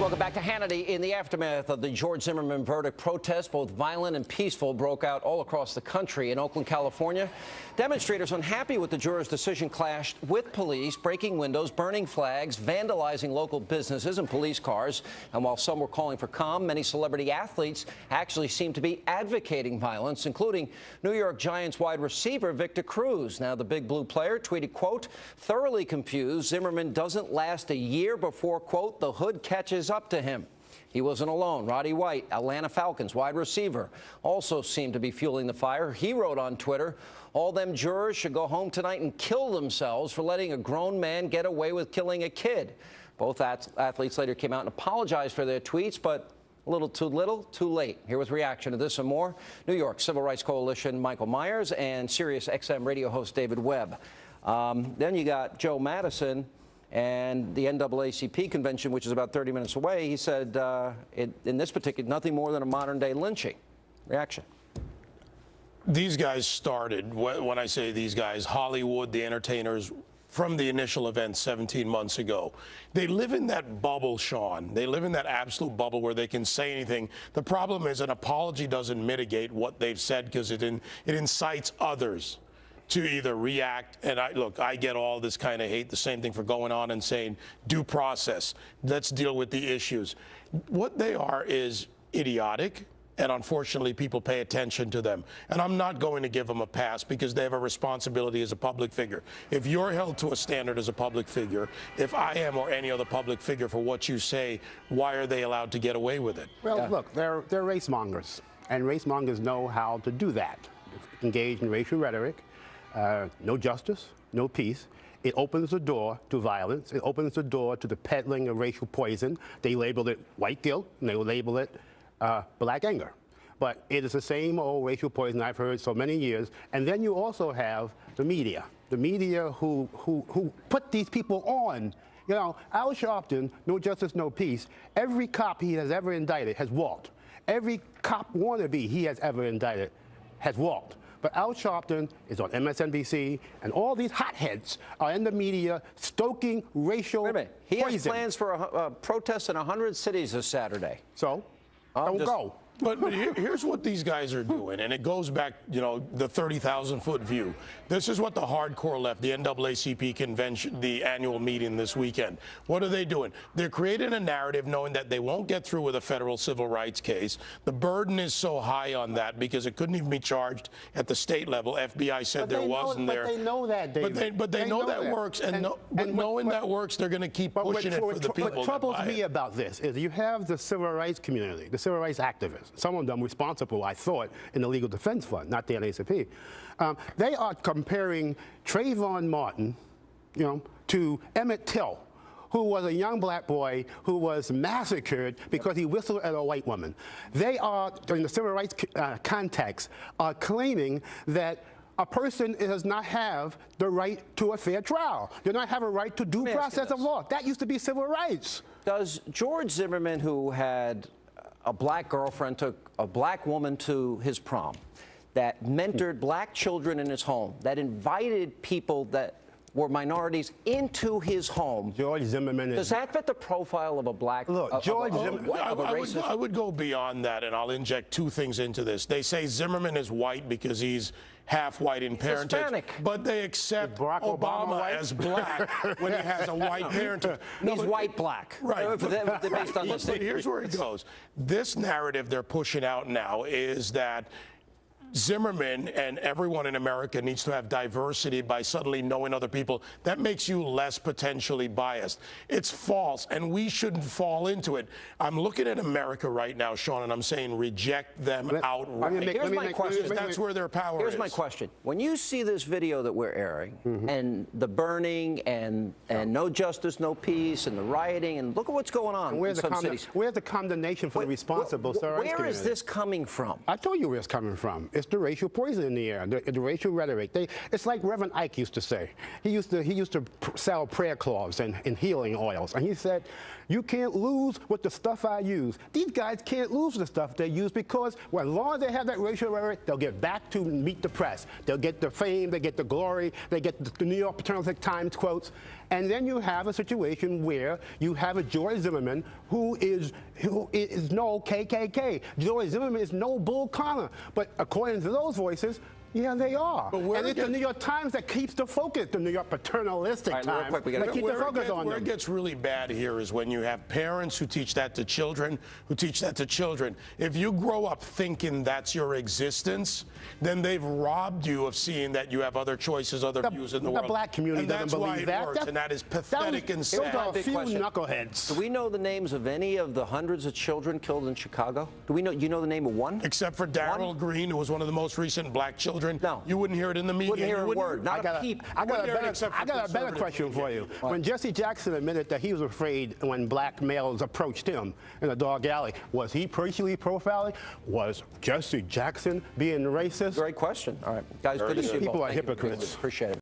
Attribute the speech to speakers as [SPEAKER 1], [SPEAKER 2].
[SPEAKER 1] Welcome back to Hannity. In the aftermath of the George Zimmerman verdict, protests, both violent and peaceful, broke out all across the country. In Oakland, California, demonstrators unhappy with the juror's decision clashed with police, breaking windows, burning flags, vandalizing local businesses and police cars. And while some were calling for calm, many celebrity athletes actually seemed to be advocating violence, including New York Giants wide receiver Victor Cruz. Now, the Big Blue player tweeted, quote, thoroughly confused, Zimmerman doesn't last a year before, quote, the hood catches up to him. He wasn't alone. Roddy White, Atlanta Falcons wide receiver, also seemed to be fueling the fire. He wrote on Twitter, all them jurors should go home tonight and kill themselves for letting a grown man get away with killing a kid. Both athletes later came out and apologized for their tweets, but a little, too late. Here with reaction to this and more, New York Civil Rights Coalition Michael Meyers and Sirius XM radio host David Webb. Then you got Joe Madison and the NAACP convention, which is about 30 minutes away. He said in this particular, nothing more than a modern-day lynching. Reaction.
[SPEAKER 2] These guys started, when I say these guys, Hollywood, the entertainers, from the initial event 17 months ago. They live in that bubble, Sean. They live in that absolute bubble where they can say anything. The problem is an apology doesn't mitigate what they've said because it incites others to either react, and I get all this kind of hate, the same thing for going on and saying due process, let's deal with the issues. What they are is idiotic, and unfortunately people pay attention to them. And I'm not going to give them a pass because they have a responsibility as a public figure. If you're held to a standard as a public figure, if I am or any other public figure for what you say, why are they allowed to get away with it?
[SPEAKER 3] Well, look, they're race mongers, and race mongers know how to do that. Engage in racial rhetoric. No justice, no peace. It opens the door to violence. It opens the door to the peddling of racial poison. They label it white guilt, and they will label it black anger. But it is the same old racial poison I've heard so many years. And then you also have the media who put these people on. You know, Al Sharpton, no justice, no peace. Every cop he has ever indicted has walked. Every cop wannabe he has ever indicted has walked. But Al Sharpton is on MSNBC, and all these hotheads are in the media stoking racial poison.
[SPEAKER 1] He has plans for a protest in 100 cities this Saturday.
[SPEAKER 3] So, don't go.
[SPEAKER 2] But here's what these guys are doing, and it goes back, you know, the 30,000-foot view. This is what the hardcore left, the NAACP convention, the annual meeting this weekend. What are they doing? They're creating a narrative knowing that they won't get through with a federal civil rights case. The burden is so high on that because it couldn't even be charged at the state level. FBI said there wasn't there.
[SPEAKER 3] But they know that, David.
[SPEAKER 2] But they know that works, and knowing that works, they're going to keep pushing it for the people.
[SPEAKER 3] What troubles me about this is you have the civil rights community, the civil rights activists. Some of them responsible, I thought, in the Legal Defense Fund, not the NAACP. They are comparing Trayvon Martin, you know, to Emmett Till, who was a young black boy who was massacred because he whistled at a white woman. They are, in the civil rights context, are claiming that a person does not have the right to a fair trial. Does not have a right to due process of law. That used to be civil rights.
[SPEAKER 1] Does George Zimmerman, who had a black girlfriend, took a black woman to his prom, that mentored black children in his home, that invited people that were minorities into his home.
[SPEAKER 3] George Zimmerman
[SPEAKER 1] does that fit the profile of a black?
[SPEAKER 3] Look, George Zimmerman.
[SPEAKER 2] I would go beyond that, and I'll inject two things into this. They say Zimmerman is white because he's half white in parentage,
[SPEAKER 1] Hispanic.
[SPEAKER 2] But they accept Obama as black when he has a white parentage.
[SPEAKER 1] He's white black.
[SPEAKER 2] Right.
[SPEAKER 1] Based on this.
[SPEAKER 2] But here's where it goes. This narrative they're pushing out now is that Zimmerman and everyone in America needs to have diversity by suddenly knowing other people. That makes you less potentially biased. It's false, and we shouldn't fall into it. I'm looking at America right now, Sean, and I'm saying reject them outright.
[SPEAKER 1] Here's my question.
[SPEAKER 2] That's where their power is.
[SPEAKER 1] Here's my question. When you see this video that we're airing, and the burning, and no justice, no peace, and the rioting, and look at what's going on in some cities.
[SPEAKER 3] Where's the condemnation for the responsible?
[SPEAKER 1] Where is this coming from?
[SPEAKER 3] I told you where it's coming from. It's the racial poison in the air, the racial rhetoric. It's like Reverend Ike used to say. He used to sell prayer cloths and healing oils, and he said, You can't lose with the stuff I use. These guys can't lose the stuff they use because, well, as long as they have that racial rhetoric, they'll get back to meet the press. They'll get the fame, they get the glory, they get the New York Times quotes. And then you have a situation where you have a George Zimmerman who is no KKK. George Zimmerman is no Bull Connor. But according to those voices, yeah, they are. And it's the New York Times that keeps the focus, the New York paternalistic Times, that keep the focus on them.
[SPEAKER 2] Where it gets really bad here is when you have parents who teach that to children, If you grow up thinking that's your existence, then they've robbed you of seeing that you have other choices, other views in the world.
[SPEAKER 3] The black community doesn't believe that.
[SPEAKER 2] And that is pathetic and sad.
[SPEAKER 3] Those are a few knuckleheads.
[SPEAKER 1] Do we know the names of any of the hundreds of children killed in Chicago? Do we know? You know the name of one?
[SPEAKER 2] Except for Darrell Green, who was one of the most recent black children.
[SPEAKER 1] No.
[SPEAKER 2] You wouldn't hear it in the media.
[SPEAKER 1] Wouldn't hear a word. Not a peep.
[SPEAKER 3] I got a better question for you. When Jesse Jackson admitted that he was afraid when black males approached him in a dog alley, was he personally profiling? Was Jesse Jackson being racist?
[SPEAKER 1] Great question. All right, guys, good to see you both.
[SPEAKER 3] People are hypocrites.
[SPEAKER 1] Appreciate it.